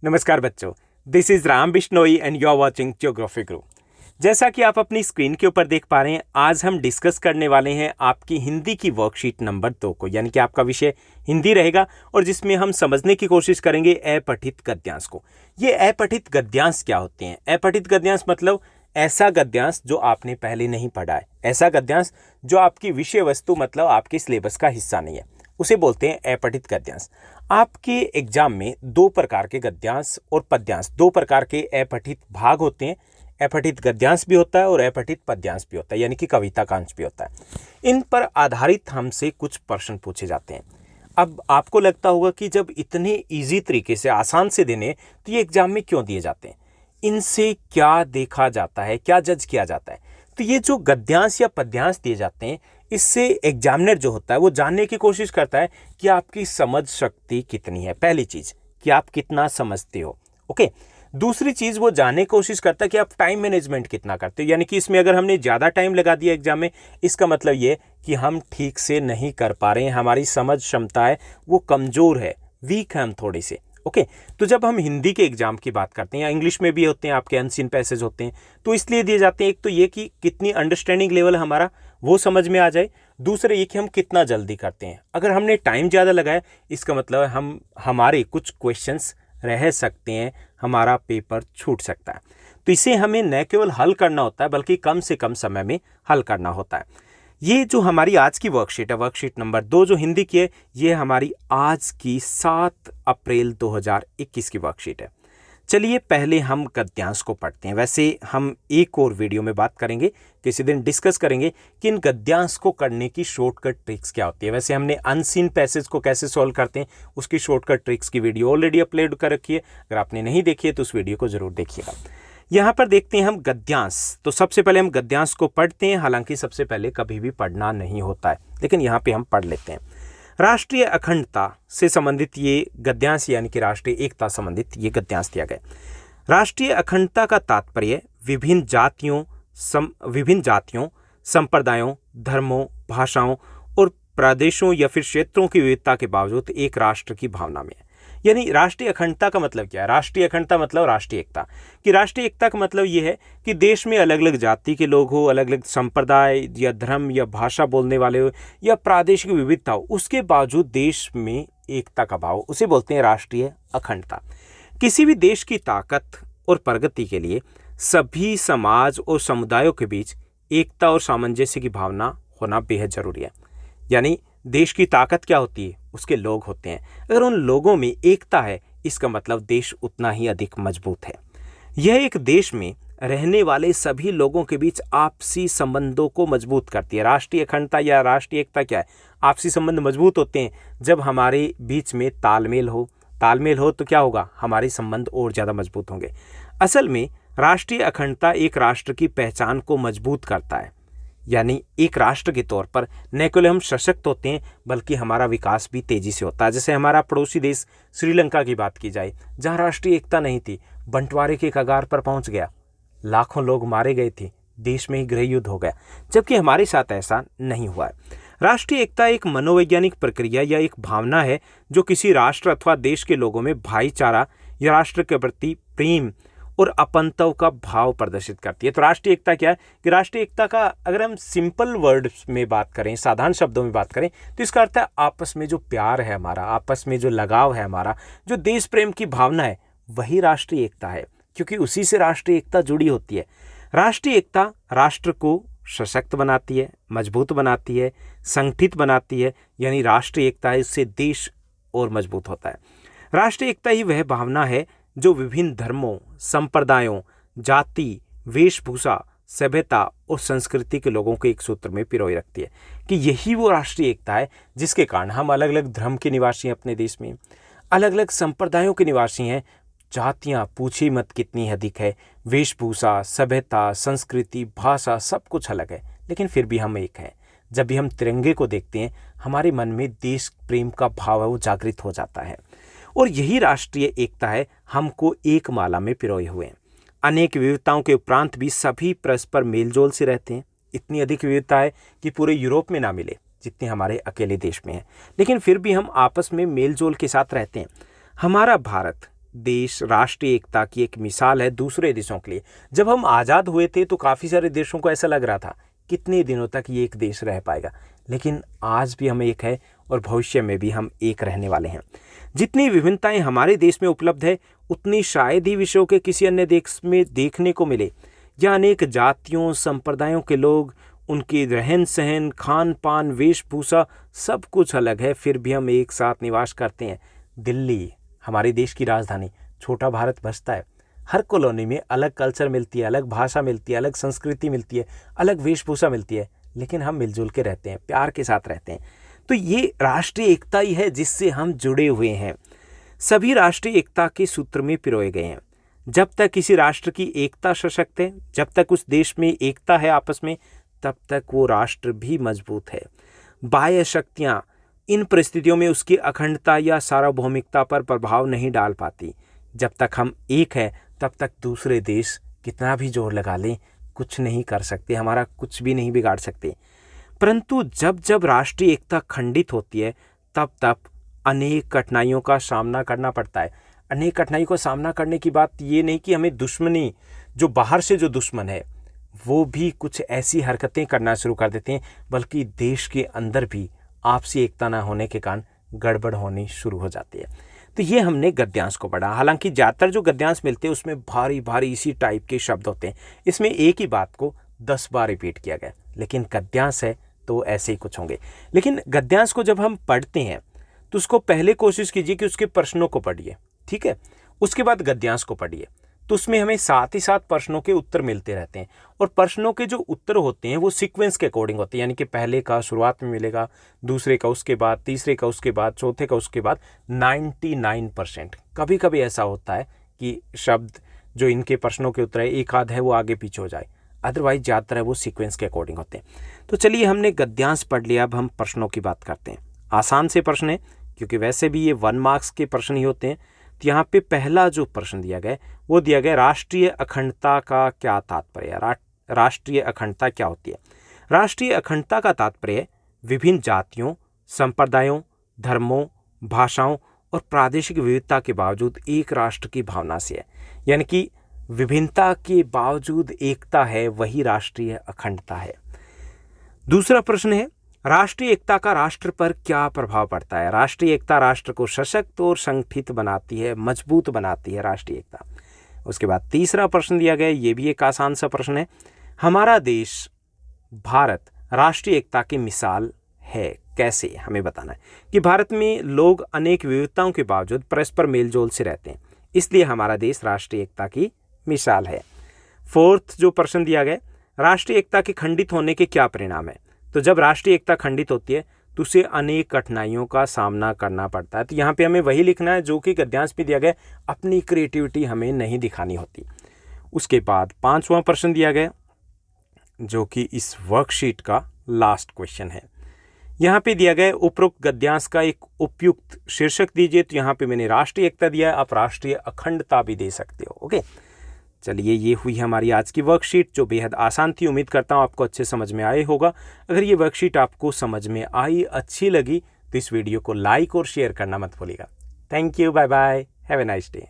नमस्कार बच्चों, this is Ram Bishnoi and you are watching geography group. जैसा कि आप अपनी स्क्रीन के ऊपर देख पा रहे हैं, आज हम डिस्कस करने वाले हैं आपकी हिंदी की वर्कशीट नंबर 2 को, यानी कि आपका विषय हिंदी रहेगा और जिसमें हम समझने की कोशिश करेंगे अपठित गद्यांश को। ये अपठित गद्यांश क्या होते हैं? अपठित गद्यांश मतलब ऐसा गद्यांश जो आपने पहले नहीं पढ़ा है, ऐसा गद्यांश जो आपकी विषय वस्तु मतलब आपके सिलेबस का हिस्सा नहीं है, उसे बोलते हैं अपठित गद्यांश। आपके एग्जाम में दो प्रकार के गद्यांश और पद्यांश, दो प्रकार के अपठित भाग होते हैं। अपठित गद्यांश भी होता है और अपठित पद्यांश भी होता है, यानी कि कविता का अंश भी होता है। इन पर आधारित हमसे कुछ प्रश्न पूछे जाते हैं। अब आपको लगता होगा कि जब इतने इजी तरीके से, आसान से देने, तो ये एग्जाम में क्यों दिए जाते हैं? इनसे क्या देखा जाता है, क्या जज किया जाता है? तो ये जो गद्यांश या पद्यांश दिए जाते हैं, इससे एग्जामिनर जो होता है वो जानने की कोशिश करता है कि आपकी समझ शक्ति कितनी है। पहली चीज कि आप कितना समझते हो, ओके। दूसरी चीज वो जानने की कोशिश करता है कि आप टाइम मैनेजमेंट कितना करते हो, यानी कि इसमें अगर हमने ज्यादा टाइम लगा दिया एग्जाम में, इसका मतलब ये कि हम ठीक से नहीं कर पा रहे हैं, हमारी समझ क्षमता है वो कमजोर है, वीक है हम थोड़े से, ओके। तो जब हम हिंदी के एग्जाम की बात करते हैं या इंग्लिश में भी होते हैं, आपके अनसीन पैसेज होते हैं, तो इसलिए दिए जाते हैं। एक तो ये कि कितनी अंडरस्टैंडिंग लेवल हमारा वो समझ में आ जाए, दूसरे ये कि हम कितना जल्दी करते हैं। अगर हमने टाइम ज़्यादा लगाया, इसका मतलब है हमारे कुछ क्वेश्चंस रह सकते हैं, हमारा पेपर छूट सकता है। तो इसे हमें न केवल हल करना होता है बल्कि कम से कम समय में हल करना होता है। ये जो हमारी आज की वर्कशीट है, वर्कशीट नंबर 2 जो हिंदी की है, ये हमारी आज की 7 अप्रैल 2021 की वर्कशीट है। चलिए पहले हम गद्यांश को पढ़ते हैं। वैसे हम एक और वीडियो में बात करेंगे, किसी दिन डिस्कस करेंगे कि इन गद्यांश को करने की शॉर्टकट ट्रिक्स क्या होती है। वैसे हमने अनसीन पैसेज को कैसे सॉल्व करते हैं उसकी शॉर्टकट ट्रिक्स की वीडियो ऑलरेडी अपलोड कर रखी है, अगर आपने नहीं देखी है तो उस वीडियो को जरूर देखिएगा। यहाँ पर देखते हैं हम गद्यांश। तो सबसे पहले हम गद्यांश को पढ़ते हैं, हालांकि सबसे पहले कभी भी पढ़ना नहीं होता है, लेकिन यहाँ पे हम पढ़ लेते हैं। राष्ट्रीय अखंडता से संबंधित ये गद्यांश, यानी कि राष्ट्रीय एकता संबंधित ये गद्यांश दिया गया। राष्ट्रीय अखंडता का तात्पर्य विभिन्न जातियों, संप्रदायों, धर्मों, भाषाओं और प्रदेशों या फिर क्षेत्रों की विविधता के बावजूद एक राष्ट्र की भावना में है। यानी राष्ट्रीय अखंडता का मतलब क्या है? राष्ट्रीय अखंडता मतलब राष्ट्रीय एकता। कि राष्ट्रीय एकता का मतलब ये है कि देश में अलग अलग जाति के लोग हो, अलग अलग संप्रदाय या धर्म या भाषा बोलने वाले हो या प्रादेशिक विविधता हो, उसके बावजूद देश में एकता का भाव, उसे बोलते हैं राष्ट्रीय अखंडता। किसी भी देश की ताकत और प्रगति के लिए सभी समाज और समुदायों के बीच एकता और सामंजस्य की भावना होना बेहद जरूरी है। यानी देश की ताकत क्या होती है? उसके लोग होते हैं। अगर उन लोगों में एकता है, इसका मतलब देश उतना ही अधिक मजबूत है। यह एक देश में रहने वाले सभी लोगों के बीच आपसी संबंधों को मजबूत करती है। राष्ट्रीय अखंडता या राष्ट्रीय एकता क्या है? आपसी संबंध मजबूत होते हैं जब हमारे बीच में तालमेल हो। तालमेल हो तो क्या होगा? हमारे संबंध और ज़्यादा मजबूत होंगे। असल में राष्ट्रीय अखंडता एक राष्ट्र की पहचान को मजबूत करता है। यानी एक राष्ट्र के तौर पर न केवल हम सशक्त होते हैं बल्कि हमारा विकास भी तेजी से होता है। जैसे हमारा पड़ोसी देश श्रीलंका की बात की जाए, जहां राष्ट्रीय एकता नहीं थी, बंटवारे के कगार पर पहुंच गया, लाखों लोग मारे गए थे, देश में ही गृह युद्ध हो गया, जबकि हमारे साथ ऐसा नहीं हुआ है। राष्ट्रीय एकता एक मनोवैज्ञानिक प्रक्रिया या एक भावना है जो किसी राष्ट्र अथवा देश के लोगों में भाईचारा या राष्ट्र के प्रति प्रेम और अपनत्व का भाव प्रदर्शित करती है। तो राष्ट्रीय एकता क्या है? कि राष्ट्रीय एकता का अगर हम सिंपल वर्ड्स में बात करें, साधारण शब्दों में बात करें, तो इसका अर्थ है आपस में जो प्यार है हमारा, आपस में जो लगाव है हमारा, जो देश प्रेम की भावना है, वही राष्ट्रीय एकता है, क्योंकि उसी से राष्ट्रीय एकता जुड़ी होती है। राष्ट्रीय एकता राष्ट्र को सशक्त बनाती है, मजबूत बनाती है, संगठित बनाती है। यानी राष्ट्रीय एकता है, इससे देश और मजबूत होता है। राष्ट्रीय एकता ही वह भावना है जो विभिन्न धर्मों, संप्रदायों, जाति, वेशभूषा, सभ्यता और संस्कृति के लोगों को एक सूत्र में पिरोए रखती है। कि यही वो राष्ट्रीय एकता है जिसके कारण हम अलग अलग धर्म के निवासी हैं अपने देश में, अलग अलग संप्रदायों के निवासी हैं। जातियाँ पूछी मत कितनी अधिक है, वेशभूषा, सभ्यता, संस्कृति, भाषा सब कुछ अलग है, लेकिन फिर भी हम एक हैं। जब भी हम तिरंगे को देखते हैं, हमारे मन में देश प्रेम का भाव है वो जागृत हो जाता है। और यही राष्ट्रीय एकता है, हमको एक माला में पिरोए हुए हैं। अनेक विविधताओं के उपरांत भी सभी परस्पर मेलजोल से रहते हैं। इतनी अधिक विविधता है कि पूरे यूरोप में ना मिले जितने हमारे अकेले देश में है, लेकिन फिर भी हम आपस में मेलजोल के साथ रहते हैं। हमारा भारत देश राष्ट्रीय एकता की एक मिसाल है दूसरे देशों के लिए। जब हम आज़ाद हुए थे तो काफ़ी सारे देशों को ऐसा लग रहा था कितने दिनों तक ये एक देश रह पाएगा, लेकिन आज भी हम एक है और भविष्य में भी हम एक रहने वाले हैं। जितनी विभिन्नताएं हमारे देश में उपलब्ध है उतनी शायद ही विश्व के किसी अन्य देश में देखने को मिले। यहाँ अनेक जातियों संप्रदायों के लोग, उनकी रहन सहन, खान पान, वेशभूषा सब कुछ अलग है, फिर भी हम एक साथ निवास करते हैं। दिल्ली हमारे देश की राजधानी, छोटा भारत बसता है। हर कॉलोनी में अलग कल्चर मिलती है, अलग भाषा मिलती है, अलग संस्कृति मिलती है, अलग वेशभूषा मिलती है, लेकिन हम मिलजुल के रहते हैं, प्यार के साथ रहते हैं। तो ये राष्ट्रीय एकता ही है जिससे हम जुड़े हुए हैं। सभी राष्ट्रीय एकता के सूत्र में पिरोए गए हैं। जब तक किसी राष्ट्र की एकता सशक्त है, जब तक उस देश में एकता है आपस में, तब तक वो राष्ट्र भी मजबूत है। बाह्य शक्तियाँ इन परिस्थितियों में उसकी अखंडता या सार्वभौमिकता पर प्रभाव नहीं डाल पाती। जब तक हम एक है तब तक दूसरे देश कितना भी जोर लगा लें कुछ नहीं कर सकते, हमारा कुछ भी नहीं बिगाड़ सकते। परंतु जब जब राष्ट्रीय एकता खंडित होती है तब तब अनेक कठिनाइयों का सामना करना पड़ता है। अनेक कठिनाइयों का सामना करने की बात ये नहीं कि हमें दुश्मनी, जो बाहर से जो दुश्मन है वो भी कुछ ऐसी हरकतें करना शुरू कर देते हैं, बल्कि देश के अंदर भी आपसी एकता न होने के कारण गड़बड़ होनी शुरू हो जाती है। तो ये हमने गद्यांश को पढ़ा। हालांकि ज़्यादातर जो गद्यांश मिलते हैं उसमें भारी भारी इसी टाइप के शब्द होते हैं। इसमें एक ही बात को 10 बार रिपीट किया गया, लेकिन गद्यांश है तो ऐसे ही कुछ होंगे। लेकिन गद्यांश को जब हम पढ़ते हैं तो उसको पहले कोशिश कीजिए कि उसके प्रश्नों को पढ़िए, ठीक है। उसके बाद गद्यांश को पढ़िए, तो उसमें हमें साथ ही साथ प्रश्नों के उत्तर मिलते रहते हैं। और प्रश्नों के जो उत्तर होते हैं वो सीक्वेंस के अकॉर्डिंग होते हैं, यानी कि पहले का शुरुआत में मिलेगा, दूसरे का उसके बाद, तीसरे का उसके बाद, चौथे का उसके बाद। 99% कभी कभी ऐसा होता है कि शब्द जो इनके प्रश्नों के उत्तर है एक आध है वो आगे पीछे हो जाए, अदरवाइज ज़्यादातर है वो सीक्वेंस के अकॉर्डिंग होते हैं। तो चलिए हमने गद्यांश पढ़ लिया, अब हम प्रश्नों की बात करते हैं। आसान से प्रश्न है क्योंकि वैसे भी ये 1 मार्क्स के प्रश्न ही होते हैं। तो यहाँ पे पहला जो प्रश्न दिया गया वो दिया गया राष्ट्रीय अखंडता का क्या तात्पर्य है। राष्ट्रीय अखंडता क्या होती है? राष्ट्रीय अखंडता का तात्पर्य विभिन्न जातियों, संप्रदायों, धर्मों, भाषाओं और प्रादेशिक विविधता के बावजूद एक राष्ट्र की भावना से है। यानी कि विभिन्नता के बावजूद एकता है, वही राष्ट्रीय अखंडता है। दूसरा प्रश्न है राष्ट्रीय एकता का राष्ट्र पर क्या प्रभाव पड़ता है। राष्ट्रीय एकता राष्ट्र को सशक्त और संगठित बनाती है, मजबूत बनाती है राष्ट्रीय एकता। उसके बाद तीसरा प्रश्न दिया गया, ये भी एक आसान सा प्रश्न है। हमारा देश भारत राष्ट्रीय एकता की मिसाल है, कैसे? हमें बताना है कि भारत में लोग अनेक विविधताओं के बावजूद परस्पर मेलजोल से रहते हैं, इसलिए हमारा देश राष्ट्रीय एकता की मिसाल है। फोर्थ जो प्रश्न दिया गया, राष्ट्रीय एकता के खंडित होने के क्या परिणाम है। तो जब राष्ट्रीय एकता खंडित होती है तो उसे अनेक कठिनाइयों का सामना करना पड़ता है। तो यहाँ पे हमें वही लिखना है जो कि गद्यांश में दिया गया, अपनी क्रिएटिविटी हमें नहीं दिखानी होती। उसके बाद 5वां प्रश्न दिया गया जो कि इस वर्कशीट का लास्ट क्वेश्चन है। यहाँ पे दिया गया उपरोक्त गद्यांश का एक उपयुक्त शीर्षक दीजिए। तो यहाँ पे मैंने राष्ट्रीय एकता दिया है, आप राष्ट्रीय अखंडता भी दे सकते हो। ओके, चलिए ये हुई हमारी आज की वर्कशीट जो बेहद आसान थी। उम्मीद करता हूँ आपको अच्छे समझ में आए होगा। अगर ये वर्कशीट आपको समझ में आई, अच्छी लगी तो इस वीडियो को लाइक और शेयर करना मत भूलिएगा। Thank you, bye bye, have a nice day.